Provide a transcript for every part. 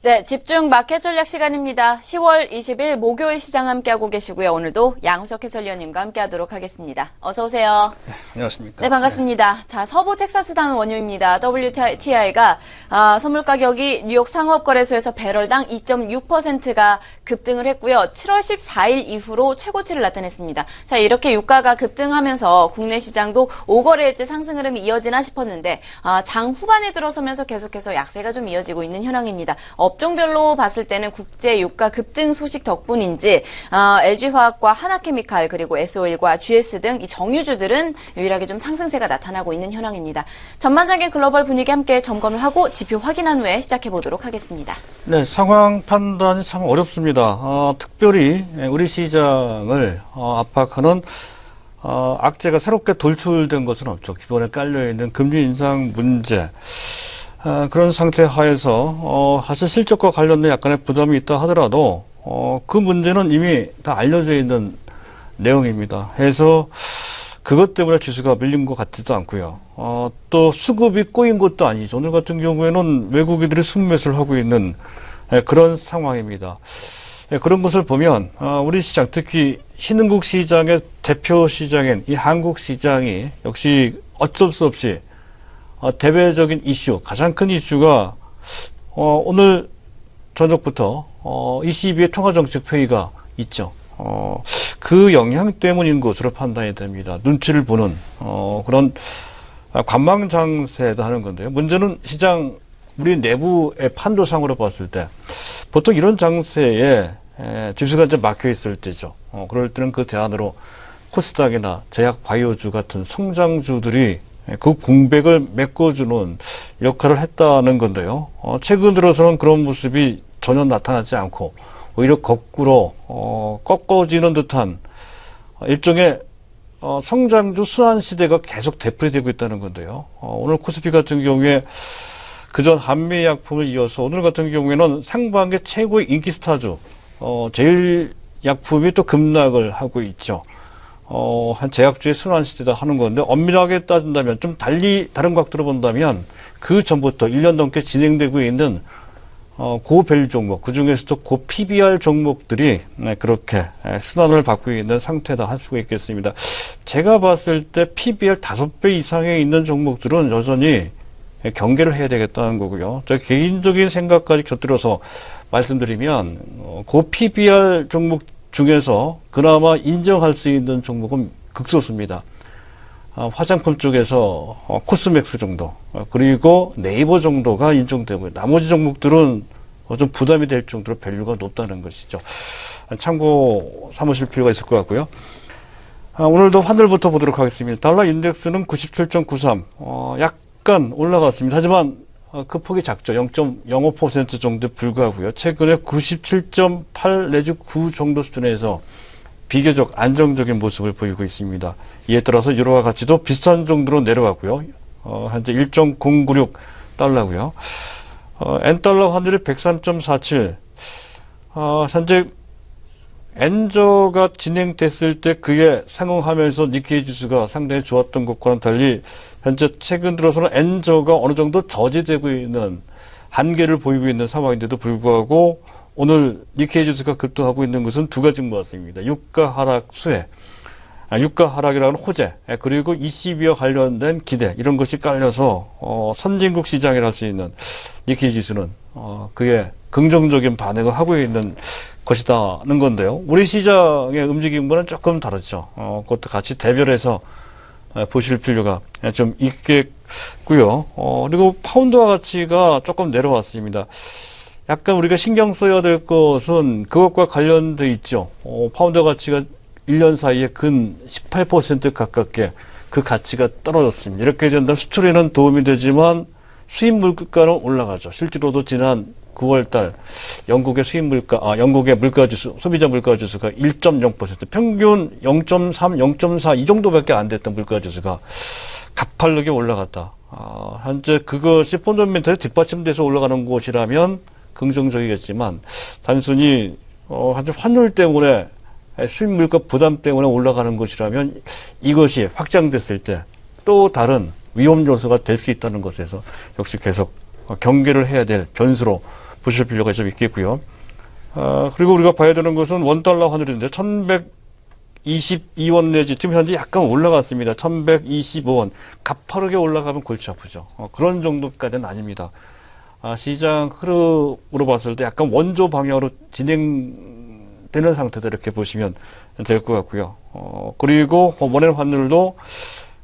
네, 집중 마켓 전략 시간입니다. 10월 20일 목요일 시장 함께하고 계시고요. 오늘도 양우석 해설위원님과 함께하도록 하겠습니다. 어서 오세요. 네, 안녕하십니까. 네, 반갑습니다. 자, 서부 텍사스당 원유입니다. WTI가 선물 가격이 뉴욕 상업거래소에서 배럴당 2.6%가 급등을 했고요. 7월 14일 이후로 최고치를 나타냈습니다. 자, 이렇게 유가가 급등하면서 국내 시장도 5거래일째 상승 흐름이 이어지나 싶었는데 장 후반에 들어서면서 계속해서 약세가 좀 이어지고 있는 현황입니다. 업종별로 봤을 때는 국제 유가 급등 소식 덕분인지 LG화학과 하나케미칼 그리고 S-오일과 GS 등 이 정유주들은 유일하게 좀 상승세가 나타나고 있는 현황입니다. 전반적인 글로벌 분위기 함께 점검을 하고 지표 확인한 후에 시작해 보도록 하겠습니다. 네, 상황 판단이 참 어렵습니다. 특별히 우리 시장을 압박하는 악재가 새롭게 돌출된 것은 없죠. 기본에 깔려있는 금리 인상 문제. 그런 상태 하에서 사실 실적과 관련된 약간의 부담이 있다 하더라도 그 문제는 이미 다 알려져 있는 내용입니다. 해서 그것 때문에 지수가 밀린 것 같지도 않고요. 또 수급이 꼬인 것도 아니죠. 오늘 같은 경우에는 외국인들이 순매수를 하고 있는 그런 상황입니다. 그런 것을 보면 우리 시장, 특히 신흥국 시장의 대표 시장인 이 한국 시장이 역시 어쩔 수 없이 대외적인 이슈, 가장 큰 이슈가 오늘 저녁부터 ECB의 통화정책회의가 있죠. 그 영향 때문인 것으로 판단이 됩니다. 눈치를 보는 그런 관망장세다 하는 건데요. 문제는 시장 우리 내부의 판도상으로 봤을 때 보통 이런 장세에 지수가 이제 막혀 있을 때죠. 그럴 때는 그 대안으로 코스닥이나 제약 바이오주 같은 성장주들이 그 공백을 메꿔주는 역할을 했다는 건데요. 최근 들어서는 그런 모습이 전혀 나타나지 않고 오히려 거꾸로 꺾어지는 듯한 일종의 성장주 순환 시대가 계속 되풀이되고 있다는 건데요. 오늘 코스피 같은 경우에 그전 한미 약품을 이어서 오늘 같은 경우에는 상반기 최고의 인기 스타주 제일 약품이 또 급락을 하고 있죠. 한 제약주의 순환 시대다 하는 건데 엄밀하게 따진다면 좀 달리 다른 각도로 본다면 그 전부터 1년 넘게 진행되고 있는 고밸류 종목, 그 중에서도 고 PBR 종목들이 그렇게 순환을 받고 있는 상태다 할 수가 있겠습니다. 제가 봤을 때 PBR 5배 이상에 있는 종목들은 여전히 경계를 해야 되겠다는 거고요. 저 개인적인 생각까지 곁들여서 말씀드리면 고 PBR 종목 중에서 그나마 인정할 수 있는 종목은 극소수입니다. 화장품 쪽에서 코스맥스 정도, 그리고 네이버 정도가 인정되고요. 나머지 종목들은 좀 부담이 될 정도로 밸류가 높다는 것이죠. 참고 삼으실 필요가 있을 것 같고요. 오늘도 환율부터 보도록 하겠습니다. 달러 인덱스는 97.93, 약간 올라갔습니다. 하지만 그 폭이 작죠. 0.05% 정도에 불과하고요. 최근에 97.8 내지 9 정도 수준에서 비교적 안정적인 모습을 보이고 있습니다. 이에 따라서 유로화 가치도 비슷한 정도로 내려왔고요. 현재 1.096 달러고요. N달러 환율이 103.47. 현재 엔저가 진행됐을 때 그에 상응하면서 니케이 지수가 상당히 좋았던 것과는 달리 현재 최근 들어서는 엔저가 어느 정도 저지되고 있는 한계를 보이고 있는 상황인데도 불구하고 오늘 니케이 지수가 급등하고 있는 것은 두 가지인 것 같습니다. 유가 하락 수혜, 유가 하락이라는 호재, 그리고 ECB와 관련된 기대 이런 것이 깔려서 선진국 시장이라 할 수 있는 니케이 지수는 그에 긍정적인 반응을 하고 있는 것이다는 건데요. 우리 시장의 움직임과는 조금 다르죠. 그것도 같이 대별해서 보실 필요가 좀 있겠고요. 그리고 파운드화 가치가 조금 내려왔습니다. 약간 우리가 신경 써야 될 것은 그것과 관련돼 있죠. 파운드 가치가 1년 사이에 근 18% 가깝게 그 가치가 떨어졌습니다. 이렇게 된다면 수출에는 도움이 되지만 수입 물가는 올라가죠. 실제로도 지난 9월달 영국의 수입 물가, 영국의 물가 지수, 소비자 물가 지수가 1.0%, 평균 0.3, 0.4 이 정도밖에 안 됐던 물가 지수가 가파르게 올라갔다. 현재 그것이 펀더멘털에 뒷받침돼서 올라가는 곳이라면 긍정적이겠지만 단순히 환율 때문에 수입 물가 부담 때문에 올라가는 것이라면 이것이 확장됐을 때 또 다른 위험 요소가 될 수 있다는 것에서 역시 계속 경계를 해야 될 변수로 보실 필요가 좀 있겠고요. 그리고 우리가 봐야 되는 것은 원달러 환율인데 1122원 내지 지금 현재 약간 올라갔습니다. 1125원. 가파르게 올라가면 골치 아프죠. 그런 정도까지는 아닙니다. 시장 흐름으로 봤을 때 약간 원조 방향으로 진행되는 상태다 이렇게 보시면 될 것 같고요. 그리고 원화의 환율도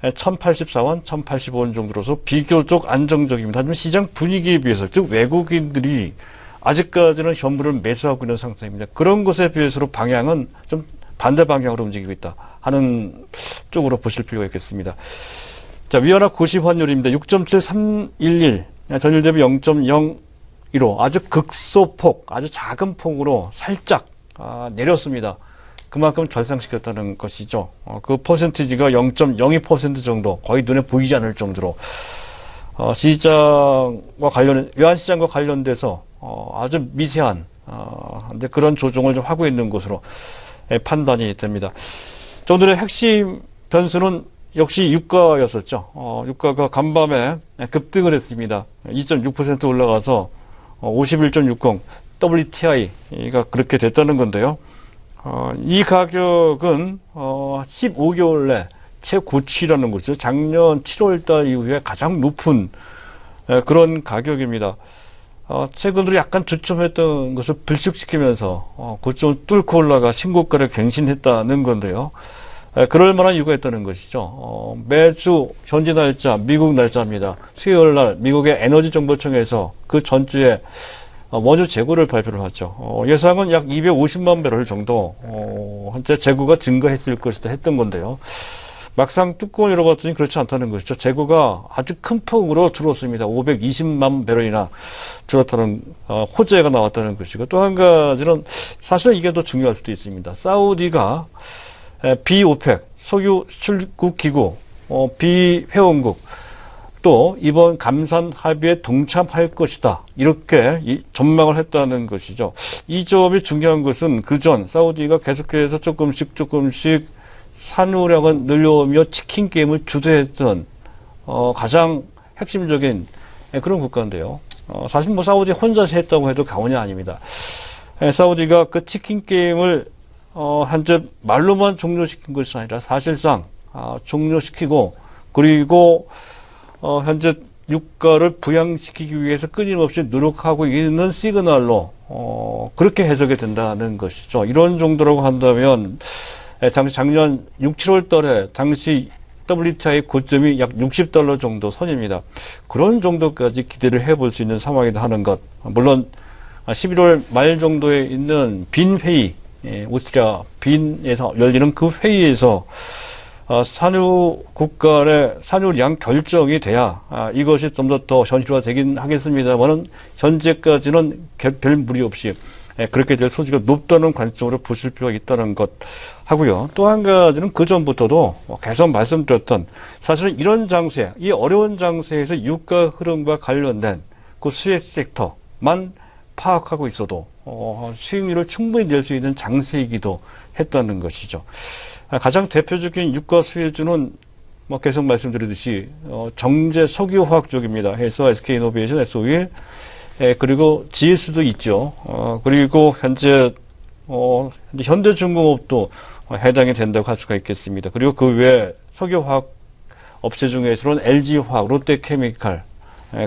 1084원, 1085원 정도로서 비교적 안정적입니다. 하지만 시장 분위기에 비해서, 즉 외국인들이 아직까지는 현물을 매수하고 있는 상태입니다. 그런 것에 비해서 방향은 좀 반대 방향으로 움직이고 있다 하는 쪽으로 보실 필요가 있겠습니다. 자, 위안화 고시 환율입니다. 6.7311, 전일 대비 0.015, 아주 극소폭, 아주 작은 폭으로 살짝 내렸습니다. 그만큼 절상시켰다는 것이죠. 그 퍼센티지가 0.02% 정도, 거의 눈에 보이지 않을 정도로 시장과 외환시장과 관련돼서 아주 미세한 그런 조정을 좀 하고 있는 것으로 판단이 됩니다. 오늘의 핵심 변수는 역시 유가였었죠. 유가가 간밤에 급등을 했습니다. 2.6% 올라가서 51.60 WTI가 그렇게 됐다는 건데요. 이 가격은 15개월 내 최고치라는 거죠. 작년 7월달 이후에 가장 높은 그런 가격입니다. 최근으로 약간 주춤했던 것을 불식시키면서 고점을 뚫고 올라가 신고가를 갱신했다는 건데요. 그럴 만한 이유가 있다는 것이죠. 매주 현지 날짜, 미국 날짜입니다. 수요일 날 미국의 에너지 정보청에서 그 전주에 원유 재고를 발표를 하죠. 예상은 약 250만 배럴 정도 현재 재고가 증가했을 것이다 했던 건데요. 막상 뚜껑을 열어봤더니 그렇지 않다는 것이죠. 재고가 아주 큰 폭으로 줄었습니다. 520만 배럴이나 줄었다는 호재가 나왔다는 것이고, 또 한 가지는 사실은 이게 더 중요할 수도 있습니다. 사우디가 비오펙 석유 수출국 기구 비회원국 또 이번 감산 합의에 동참할 것이다, 이렇게 전망을 했다는 것이죠. 이 점이 중요한 것은 그전 사우디가 계속해서 조금씩 산유량을 늘려오며 치킨 게임을 주도했던 가장 핵심적인 그런 국가인데요. 사실 뭐 사우디 혼자서 했다고 해도 과언이 아닙니다. 사우디가 그 치킨 게임을 현재 말로만 종료시킨 것이 아니라 사실상 종료시키고, 그리고 현재 유가를 부양시키기 위해서 끊임없이 노력하고 있는 시그널로 그렇게 해석이 된다는 것이죠. 이런 정도라고 한다면 당시 작년 6, 7월 달에 당시 WTI 고점이 약 $60 정도 선입니다. 그런 정도까지 기대를 해볼 수 있는 상황이다 하는 것. 물론 11월 말 정도에 있는 빈 회의, 오스트리아 빈에서 열리는 그 회의에서 산유 국간의 산유량 결정이 돼야 이것이 좀 더 현실화되긴 하겠습니다만은 현재까지는 별 무리 없이 그렇게 될 소지가 높다는 관점으로 보실 필요가 있다는 것 하고요. 또 한 가지는 그 전부터도 계속 말씀드렸던, 사실은 이런 장세, 이 어려운 장세에서 유가 흐름과 관련된 그 수혜 섹터만 파악하고 있어도 수익률을 충분히 낼 수 있는 장세이기도 했다는 것이죠. 가장 대표적인 유가 수혜주는 계속 말씀드리듯이 정제 석유화학 쪽입니다. 해서 SK이노베이션, SO일, 그리고 GS도 있죠. 그리고 현재 현대중공업도 해당이 된다고 할 수가 있겠습니다. 그리고 그 외 석유화학 업체 중에서는 LG화학, 롯데케미칼,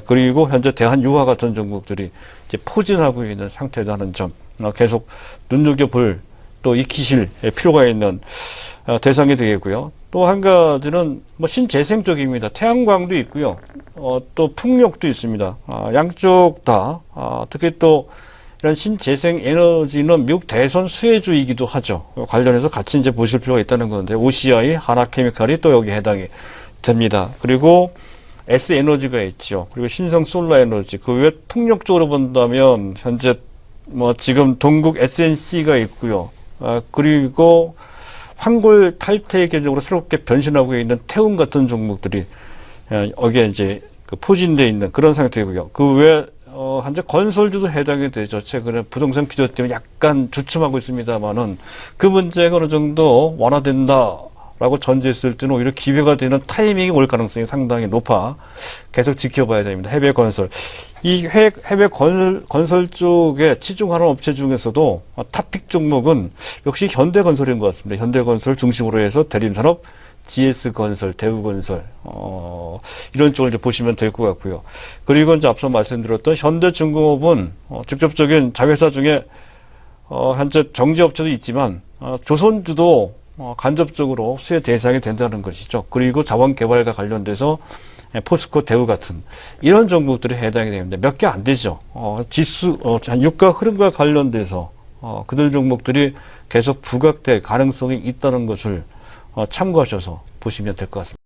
그리고 현재 대한유화 같은 종목들이 이제 포진하고 있는 상태라는 점 계속 눈여겨볼, 또 익히실 필요가 있는 대상이 되겠고요. 또 한 가지는 신재생 쪽입니다. 태양광도 있고요. 또 풍력도 있습니다. 양쪽 다 특히 또 이런 신재생 에너지는 미국 대선 수혜주이기도 하죠. 관련해서 같이 이제 보실 필요가 있다는 건데, OCI, 하나케미칼이 또 여기 해당이 됩니다. 그리고 S에너지가 있죠. 그리고 신성 솔라에너지, 그 외 풍력 쪽으로 본다면 현재 지금 동국 SNC가 있고요. 그리고 황골 탈퇴 개념으로 새롭게 변신하고 있는 태운 같은 종목들이 여기에 이제 포진되어 있는 그런 상태고요. 그 외 현재 건설주도 해당이 되죠. 최근에 부동산 기조 때문에 약간 주춤하고 있습니다만은 그 문제가 어느 정도 완화된다 라고 전제했을 때는 오히려 기회가 되는 타이밍이 올 가능성이 상당히 높아 계속 지켜봐야 됩니다. 해외 건설. 이 해외 건설 쪽에 치중하는 업체 중에서도 탑픽 종목은 역시 현대건설인 것 같습니다. 현대건설 중심으로 해서 대림산업, GS건설, 대우건설, 이런 쪽을 이제 보시면 될 것 같고요. 그리고 이제 앞서 말씀드렸던 현대중공업은 직접적인 자회사 중에 현재 정제업체도 있지만 조선주도 간접적으로 수혜 대상이 된다는 것이죠. 그리고 자원개발과 관련돼서 포스코, 대우 같은 이런 종목들이 해당이 됩니다. 몇 개 안 되죠. 유가 흐름과 관련돼서 그들 종목들이 계속 부각될 가능성이 있다는 것을 참고하셔서 보시면 될 것 같습니다.